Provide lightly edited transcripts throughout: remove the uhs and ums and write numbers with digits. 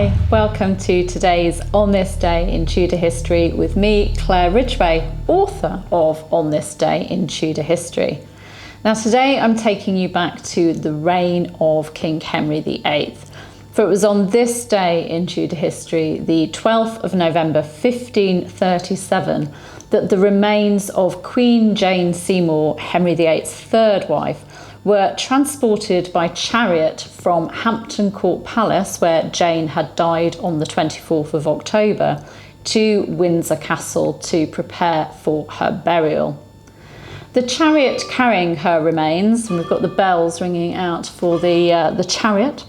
Hi, welcome to today's On This Day in Tudor History with me, Claire Ridgway, author of On This Day in Tudor History. Now today I'm taking you back to the reign of King Henry VIII, for it was on this day in Tudor history, the 12th of November 1537, that the remains of Queen Jane Seymour, Henry VIII's third wife, were transported by chariot from Hampton Court Palace, where Jane had died on the 24th of October, to Windsor Castle to prepare for her burial. The chariot carrying her remains, and we've got the bells ringing out for the chariot.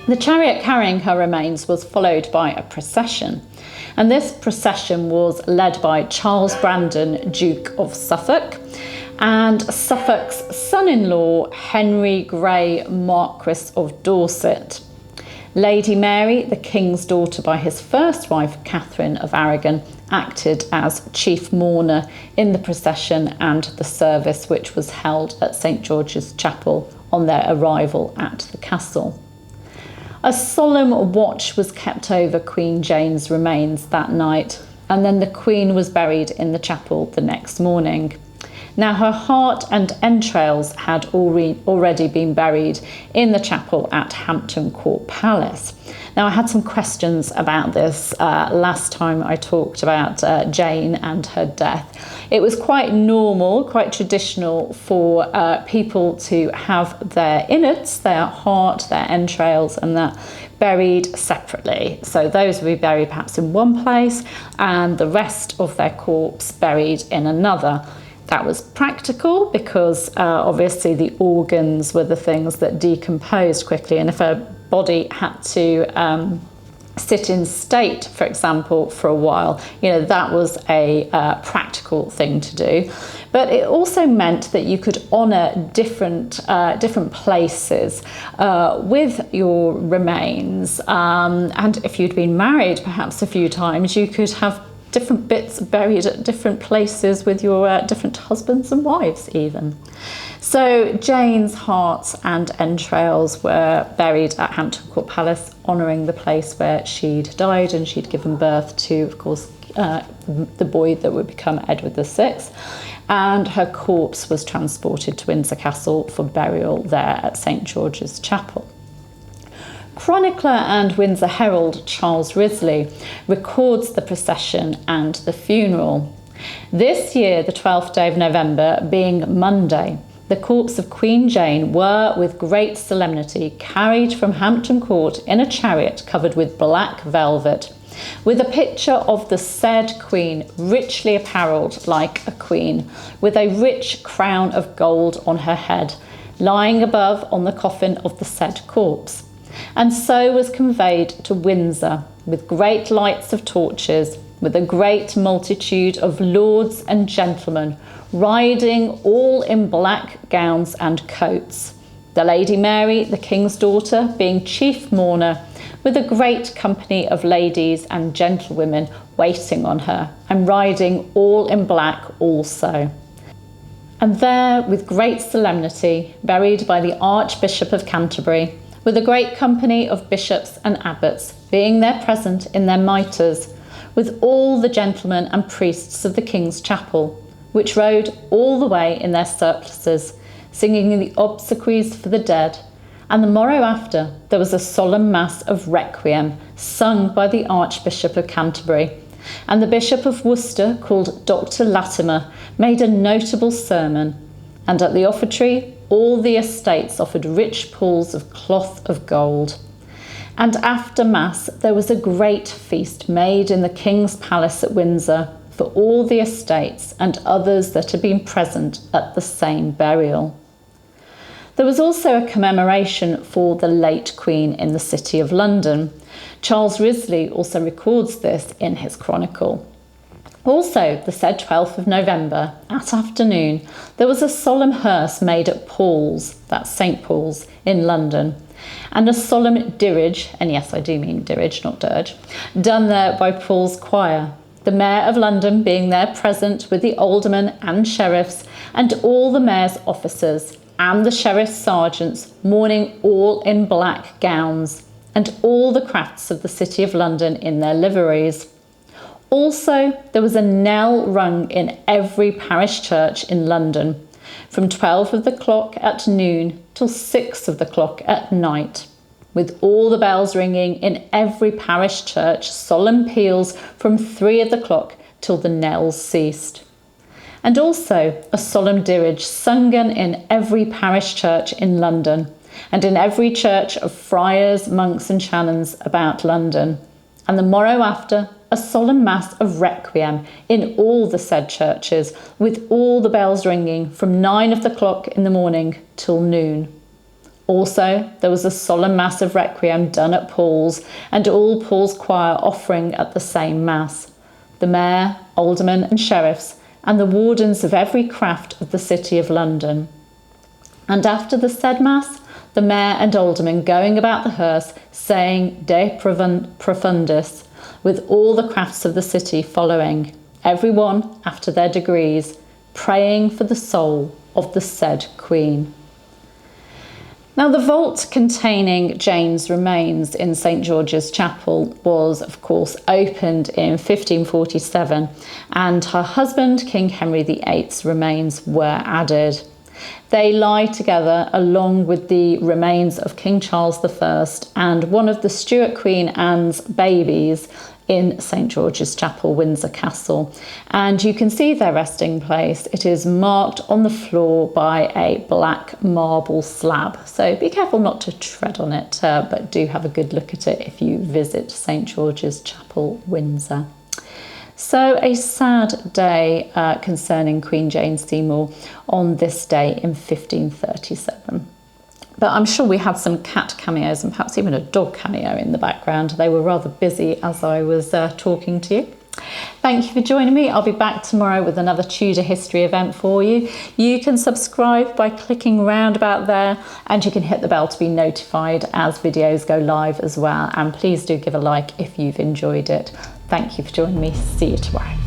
The chariot carrying her remains was followed by a procession, and this procession was led by Charles Brandon, Duke of Suffolk, and Suffolk's son-in-law, Henry Grey, Marquis of Dorset. Lady Mary, the king's daughter by his first wife, Catherine of Aragon, acted as chief mourner in the procession and the service which was held at St George's Chapel on their arrival at the castle. A solemn watch was kept over Queen Jane's remains that night, and then the Queen was buried in the chapel the next morning. Now, her heart and entrails had already been buried in the chapel at Hampton Court Palace. Now, I had some questions about this last time I talked about Jane and her death. It was quite normal, quite traditional for people to have their innards, their heart, their entrails, and that buried separately. So those would be buried perhaps in one place and the rest of their corpse buried in another. That was practical because obviously the organs were the things that decomposed quickly, and if a body had to sit in state, for example, for a while, that was a practical thing to do. But it also meant that you could honour different places with your remains, and if you'd been married perhaps a few times, you could have different bits buried at different places with your different husbands and wives even. So Jane's heart and entrails were buried at Hampton Court Palace, honouring the place where she'd died, and she'd given birth to, of course, the boy that would become Edward VI, and her corpse was transported to Windsor Castle for burial there at St George's Chapel. Chronicler and Windsor Herald Charles Risley records the procession and the funeral. This year, the 12th day of November, being Monday, the corpse of Queen Jane were, with great solemnity, carried from Hampton Court in a chariot covered with black velvet, with a picture of the said queen richly apparelled like a queen, with a rich crown of gold on her head, lying above on the coffin of the said corpse, and so was conveyed to Windsor with great lights of torches, with a great multitude of lords and gentlemen riding all in black gowns and coats, the Lady Mary, the king's daughter, being chief mourner, with a great company of ladies and gentlewomen waiting on her, and riding all in black also. And there, with great solemnity, buried by the Archbishop of Canterbury, with a great company of bishops and abbots, being there present in their mitres, with all the gentlemen and priests of the King's Chapel, which rode all the way in their surplices, singing the obsequies for the dead. And the morrow after, there was a solemn mass of requiem, sung by the Archbishop of Canterbury, and the Bishop of Worcester, called Dr. Latimer, made a notable sermon, and at the offertory all the estates offered rich pools of cloth of gold. And after Mass there was a great feast made in the King's Palace at Windsor for all the estates and others that had been present at the same burial. There was also a commemoration for the late Queen in the City of London. Charles Risley also records this in his chronicle. Also, the said 12th of November, at afternoon, there was a solemn hearse made at Paul's, that's St Paul's, in London, and a solemn dirige, and yes, I do mean dirige, not dirge, done there by Paul's choir, the Mayor of London being there present with the aldermen and sheriffs, and all the mayor's officers, and the sheriff's sergeants, mourning all in black gowns, and all the crafts of the City of London in their liveries. Also, there was a knell rung in every parish church in London, from 12 of the clock at noon till 6 of the clock at night, with all the bells ringing in every parish church, solemn peals from 3 of the clock till the knells ceased. And also a solemn dirige sung in every parish church in London, and in every church of friars, monks and canons about London. And the morrow after, a solemn mass of requiem in all the said churches, with all the bells ringing from 9 of the clock in the morning till noon. Also, there was a solemn mass of requiem done at Paul's, and all Paul's choir offering at the same mass. The mayor, aldermen and sheriffs, and the wardens of every craft of the City of London. And after the said mass, the mayor and aldermen going about the hearse, saying De Profundis, with all the crafts of the city following, every one after their degrees, praying for the soul of the said Queen. Now, the vault containing Jane's remains in St George's Chapel was, of course, opened in 1547, and her husband, King Henry VIII's remains were added. They lie together along with the remains of King Charles I and one of the Stuart Queen Anne's babies in St George's Chapel, Windsor Castle. And you can see their resting place. It is marked on the floor by a black marble slab. So be careful not to tread on it, but do have a good look at it if you visit St George's Chapel, Windsor. So a sad day concerning Queen Jane Seymour on this day in 1537. But I'm sure we had some cat cameos and perhaps even a dog cameo in the background. They were rather busy as I was talking to you. Thank you for joining me. I'll be back tomorrow with another Tudor history event for you. You can subscribe by clicking round about there, and you can hit the bell to be notified as videos go live as well. And please do give a like if you've enjoyed it. Thank you for joining me. See you tomorrow.